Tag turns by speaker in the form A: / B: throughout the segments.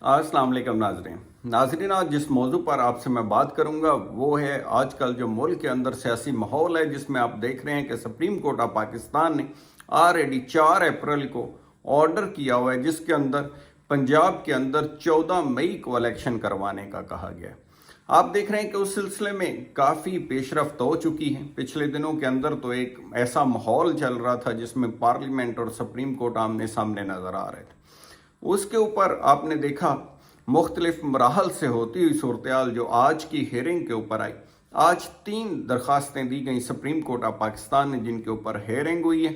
A: अस्सलाम वालेकुम नाजरीन, आज जिस मौजू पर आपसे मैं बात करूंगा वो है आजकल जो मुल्क के अंदर सियासी माहौल है, जिसमें आप देख रहे हैं कि सुप्रीम कोर्ट ऑफ पाकिस्तान ने ऑलरेडी 4 अप्रैल को ऑर्डर किया हुआ है, जिसके अंदर पंजाब के अंदर 14 मई को इलेक्शन करवाने का कहा गया है। आप देख रहे हैं कि उस सिलसिले में काफ़ी पेशरफ्त हो चुकी है। पिछले दिनों के अंदर तो एक ऐसा माहौल चल रहा था जिसमें पार्लियामेंट और सुप्रीम कोर्ट आमने सामने नज़र आ रहे थे। उसके ऊपर आपने देखा मुख्तलिफ मराहल से होती हुई सूरत जो आज की हेयरिंग के ऊपर आई। आज 3 दरख्वास्तें दी गई सुप्रीम कोर्ट ऑफ पाकिस्तान ने, जिनके ऊपर हेयरिंग हुई है।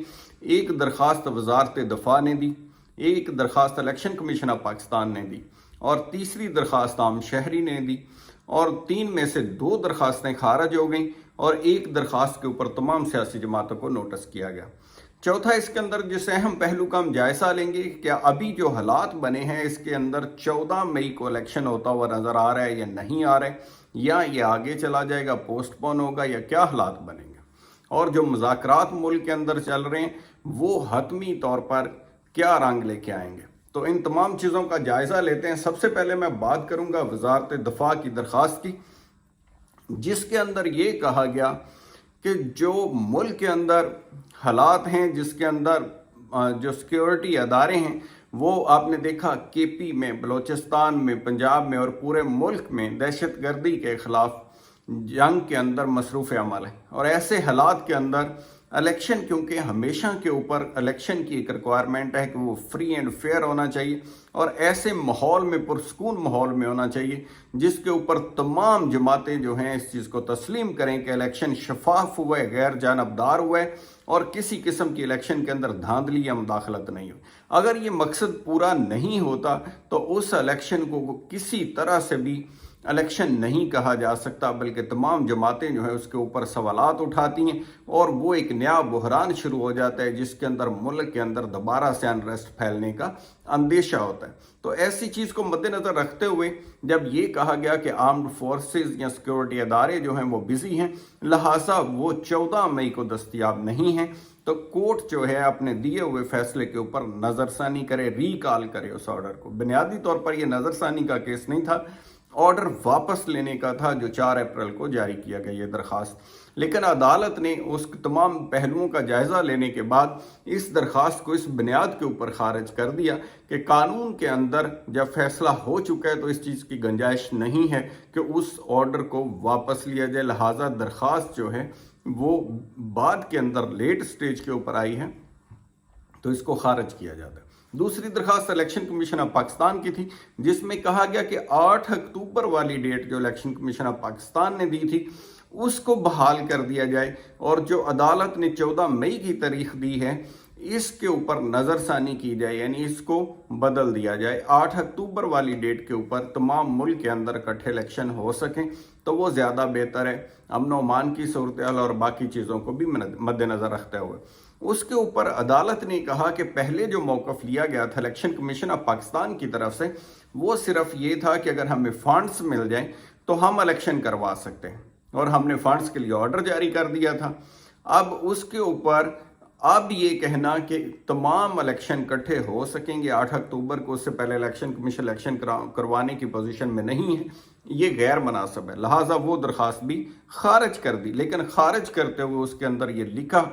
A: एक दरख्वास्त वजारत दफा ने दी, एक दरख्वास्त इलेक्शन कमीशन ऑफ पाकिस्तान ने दी और तीसरी दरख्वास्त आम शहरी ने दी। और 3 में से 2 दरख्वास्तें खारिज हो गई और एक दरख्वास्त के ऊपर तमाम सियासी जमातों को नोटिस किया गया। चौथा, इसके अंदर जिस अहम पहलू का हम जायजा लेंगे, क्या अभी जो हालात बने हैं इसके अंदर 14 मई को इलेक्शन होता हुआ नजर आ रहा है या नहीं आ रहा है, या ये आगे चला जाएगा, पोस्टपोन होगा, या क्या हालात बनेंगे, और जो मुज़ाकरात मुल्क के अंदर चल रहे हैं वो हतमी तौर पर क्या रंग लेके आएंगे। तो इन तमाम चीज़ों का जायजा लेते हैं। सबसे पहले मैं बात करूंगा वजारत दफा की दरख्वास्त की, जिसके अंदर ये कहा गया कि जो मुल्क के अंदर हालात हैं, जिसके अंदर जो सिक्योरिटी अदारे हैं, वो आपने देखा केपी में, बलूचिस्तान में, पंजाब में और पूरे मुल्क में दहशत गर्दी के खिलाफ जंग के अंदर मसरूफ़ अमल है। और ऐसे हालात के अंदर इलेक्शन, क्योंकि हमेशा के ऊपर इलेक्शन की एक रिक्वायरमेंट है कि वो फ्री एंड फेयर होना चाहिए और ऐसे माहौल में, पुरसकून माहौल में होना चाहिए जिसके ऊपर तमाम जमातें जो हैं इस चीज़ को तस्लीम करें कि इलेक्शन शफाफ हुआ है, गैर जानबदार हुआ है और किसी किस्म की इलेक्शन के अंदर धांधली या मुदाखलत नहीं हुई। अगर ये मकसद पूरा नहीं होता तो उस इलेक्शन को किसी तरह से भी इलेक्शन नहीं कहा जा सकता, बल्कि तमाम जमातें जो है उसके ऊपर सवालात उठाती हैं और वो एक नया बहरान शुरू हो जाता है जिसके अंदर मुल्क के अंदर दोबारा से अनरेस्ट फैलने का अंदेशा होता है। तो ऐसी चीज़ को मद्देनज़र रखते हुए जब ये कहा गया कि आर्म्ड फोर्सेस या सिक्योरिटी अदारे जो हैं वो बिजी हैं, लिहाजा वो 14 मई को दस्तयाब नहीं हैं, तो कोर्ट जो है अपने दिए हुए फैसले के ऊपर नज़रसानी करे, रिकॉल करे उस ऑर्डर को। बुनियादी तौर पर यह नज़रसानी का केस नहीं था, ऑर्डर वापस लेने का था जो 4 अप्रैल को जारी किया गया ये दरख्वास्त। लेकिन अदालत ने उस तमाम पहलुओं का जायजा लेने के बाद इस दरख्वास्त को इस बुनियाद के ऊपर खारिज कर दिया कि कानून के अंदर जब फैसला हो चुका है तो इस चीज़ की गुंजाइश नहीं है कि उस ऑर्डर को वापस लिया जाए। लिहाजा दरख्वास्त जो है वो बाद के अंदर लेट स्टेज के ऊपर आई है तो इसको खारिज किया जाता है। दूसरी दरखास्त इलेक्शन कमीशन ऑफ पाकिस्तान की थी, जिसमें कहा गया कि 8 अक्टूबर वाली डेट जो इलेक्शन कमीशन ऑफ पाकिस्तान ने दी थी उसको बहाल कर दिया जाए और जो अदालत ने 14 मई की तारीख दी है इसके ऊपर नज़रसानी की जाए, यानी इसको बदल दिया जाए। 8 अक्टूबर वाली डेट के ऊपर तमाम मुल्क के अंदर इकट्ठे इलेक्शन हो सकें तो वो ज़्यादा बेहतर है, अमन व अमान की सूरत हाल और बाकी चीज़ों को भी मद्देनज़र रखते हुए। उसके ऊपर अदालत ने कहा कि पहले जो मौक़िफ़ लिया गया था इलेक्शन कमीशन ऑफ पाकिस्तान की तरफ से वो सिर्फ ये था कि अगर हमें फंड्स मिल जाएं तो हम इलेक्शन करवा सकते हैं, और हमने फंड्स के लिए ऑर्डर जारी कर दिया था। अब उसके ऊपर अब ये कहना कि तमाम इलेक्शन इकट्ठे हो सकेंगे 8 अक्टूबर को, उससे पहले इलेक्शन कमीशन इलेक्शन करवाने की पोजीशन में नहीं है, ये गैर मुनासिब है। लिहाजा वो दरख्वास्त भी खारिज कर दी। लेकिन खारिज करते हुए उसके अंदर ये लिखा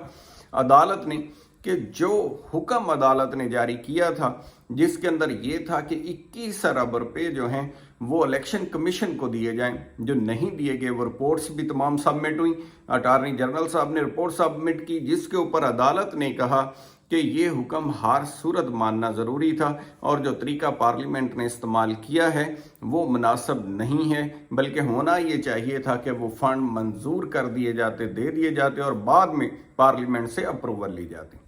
A: अदालत ने कि जो हुक्म अदालत ने जारी किया था जिसके अंदर ये था कि 21 अरब रुपये जो हैं वो इलेक्शन कमीशन को दिए जाएं, जो नहीं दिए गए वो रिपोर्ट्स भी तमाम सबमिट हुई। अटार्नी जनरल साहब ने रिपोर्ट सबमिट की जिसके ऊपर अदालत ने कहा कि ये हुक्म हर सूरत मानना ज़रूरी था और जो तरीका पार्लियामेंट ने इस्तेमाल किया है वो मुनासिब नहीं है, बल्कि होना ये चाहिए था कि वो फ़ंड मंजूर कर दिए जाते, दे दिए जाते और बाद में पार्लियामेंट से अप्रूवल ली जाती।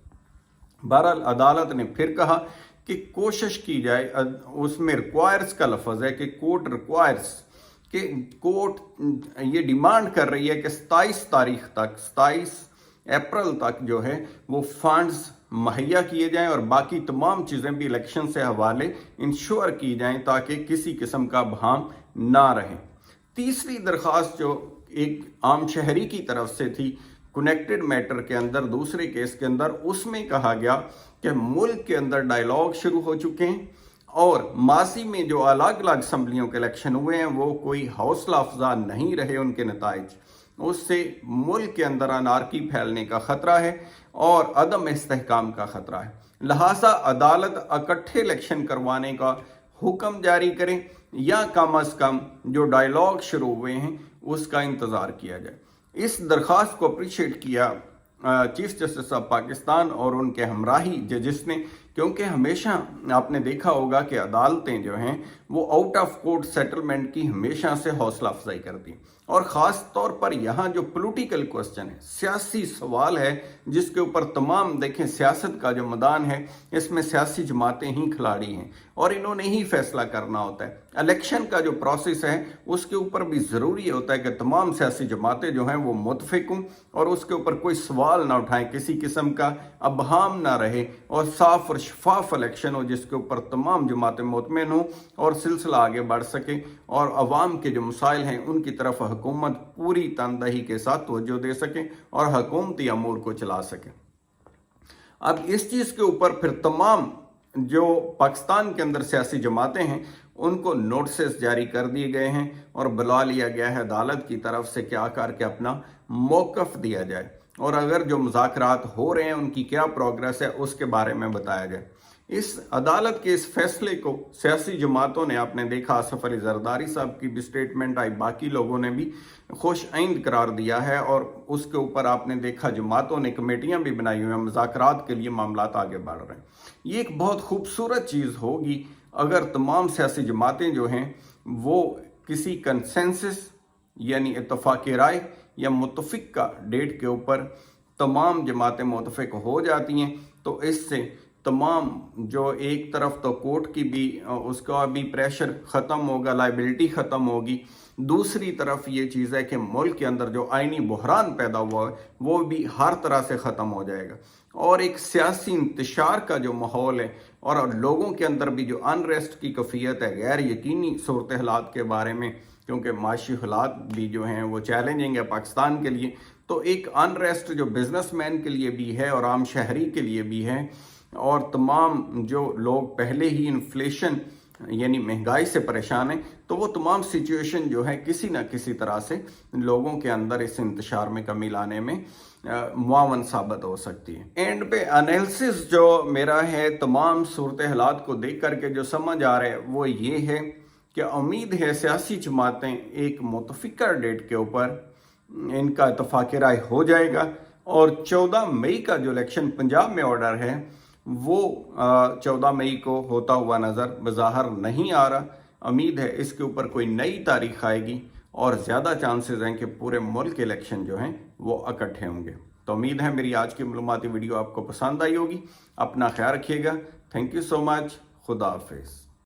A: बहरहाल अदालत ने फिर कहा कि कोशिश की जाए, उसमें रिक्वायर्स का लफ्ज़ है कि कोर्ट रिक्वायर्स कि कोर्ट ये डिमांड कर रही है कि 27 तारीख तक, 27 अप्रैल तक जो है वो फंड्स मुहैया किए जाएं और बाकी तमाम चीज़ें भी इलेक्शन से हवाले इंश्योर की जाएं ताकि किसी किस्म का बहाम ना रहे। तीसरी दरख्वास्त जो एक आम शहरी की तरफ से थी कनेक्टेड मैटर के अंदर, दूसरे केस के अंदर, उसमें कहा गया कि मुल्क के अंदर डायलॉग शुरू हो चुके हैं और माजी में जो अलग अलग असम्बलियों के इलेक्शन हुए हैं वो कोई हौसला अफजा नहीं रहे उनके नताइज। उससे मुल्क के अंदर अनारकी फैलने का खतरा है और अदम इस्तेहकाम का खतरा है। लिहाजा अदालत इकट्ठे इलेक्शन करवाने का हुक्म जारी करें या कम अज कम जो डायलॉग शुरू हुए हैं उसका इंतज़ार किया जाए। इस दरख्वास्त को अप्रिशिएट किया चीफ जस्टिस ऑफ पाकिस्तान और उनके हमराही जजिस ने, क्योंकि हमेशा आपने देखा होगा कि अदालतें जो हैं वो आउट ऑफ कोर्ट सेटलमेंट की हमेशा से हौसला अफजाई करती हैं, और ख़ास तौर पर यहाँ जो पॉलिटिकल क्वेश्चन है, सियासी सवाल है जिसके ऊपर तमाम देखें सियासत का जो मैदान है इसमें सियासी जमातें ही खिलाड़ी हैं और इन्होंने ही फैसला करना होता है। इलेक्शन का जो प्रोसेस है उसके ऊपर भी ज़रूरी होता है कि तमाम सियासी जमातें जो हैं वो मुतफिक हों और उसके ऊपर कोई सवाल ना उठाएं, किसी किस्म का अबहाम ना रहे और साफ और शफाफ इलेक्शन हो जिसके ऊपर तमाम जमातें मुतमिन हों और सिलसिला आगे बढ़ सके और अवाम के जो मसाइल हैं उनकी तरफ हुकूमत पूरी तनदही के साथ तवज्जो दे सके और हुकूमती अमूर को चला सके। अब इस चीज़ के ऊपर फिर तमाम जो पाकिस्तान के अंदर सियासी जमातें हैं उनको नोटिस जारी कर दिए गए हैं और बुला लिया गया है अदालत की तरफ से क्या करके अपना मौक़िफ़ दिया जाए और अगर जो मुज़ाकरात हो रहे हैं उनकी क्या प्रोग्रेस है उसके बारे में बताया जाए। इस अदालत के इस फैसले को सियासी जमातों ने, आपने देखा आसिफ अली जरदारी साहब की भी स्टेटमेंट आई, बाकी लोगों ने भी खुश आइंद करार दिया है और उसके ऊपर आपने देखा जमातों ने कमेटियां भी बनाई हुई हैं, मुज़ाकरात के लिए मामलात आगे बढ़ रहे हैं। ये एक बहुत खूबसूरत चीज़ होगी अगर तमाम सियासी जमातें जो हैं वो किसी कंसेंसस यानी इत्तफाक़ राय या मुतफ़िक़ा डेट के ऊपर तमाम जमातें मुतफ़िक़ हो जाती हैं, तो इससे तमाम जो एक तरफ तो कोर्ट की भी उसका भी प्रेशर ख़त्म होगा, लाइबिलिटी ख़त्म होगी, दूसरी तरफ ये चीज़ है कि मुल्क के अंदर जो आइनी बहरान पैदा हुआ है वो भी हर तरह से ख़त्म हो जाएगा और एक सियासी इंतशार का जो माहौल है और लोगों के अंदर भी जो अनरेस्ट की कैफियत है गैर यकीनी सूरत हालात के बारे में, क्योंकि माशी हालात भी जो हैं वो चैलेंजिंग है पाकिस्तान के लिए, तो एक अनरेस्ट जो बिजनेसमैन के लिए भी है और आम शहरी के लिए भी है और तमाम जो लोग पहले ही इन्फ्लेशन यानी महंगाई से परेशान हैं, तो वो तमाम सिचुएशन जो है किसी न किसी तरह से लोगों के अंदर इस इंतशार में कमी लाने में मुआवन साबित हो सकती है। एंड पे एनालिसिस जो मेरा है तमाम सूरत हालात को देख करके जो समझ आ रहा है वो ये है कि उम्मीद है सियासी जमातें एक मुतफ़िक़ा डेट के ऊपर इनका इत्तफ़ाक़ राय हो जाएगा और 14 मई का जो इलेक्शन पंजाब में ऑर्डर है वो 14 मई को होता हुआ नज़र बज़ाहिर नहीं आ रहा। उम्मीद है इसके ऊपर कोई नई तारीख आएगी और ज़्यादा चांसेस हैं कि पूरे मुल्क के इलेक्शन जो हैं वो इकट्ठे होंगे। तो उम्मीद है मेरी आज की मालूमाती वीडियो आपको पसंद आई होगी। अपना ख्याल रखिएगा। Thank you so much. खुदा हाफिज़।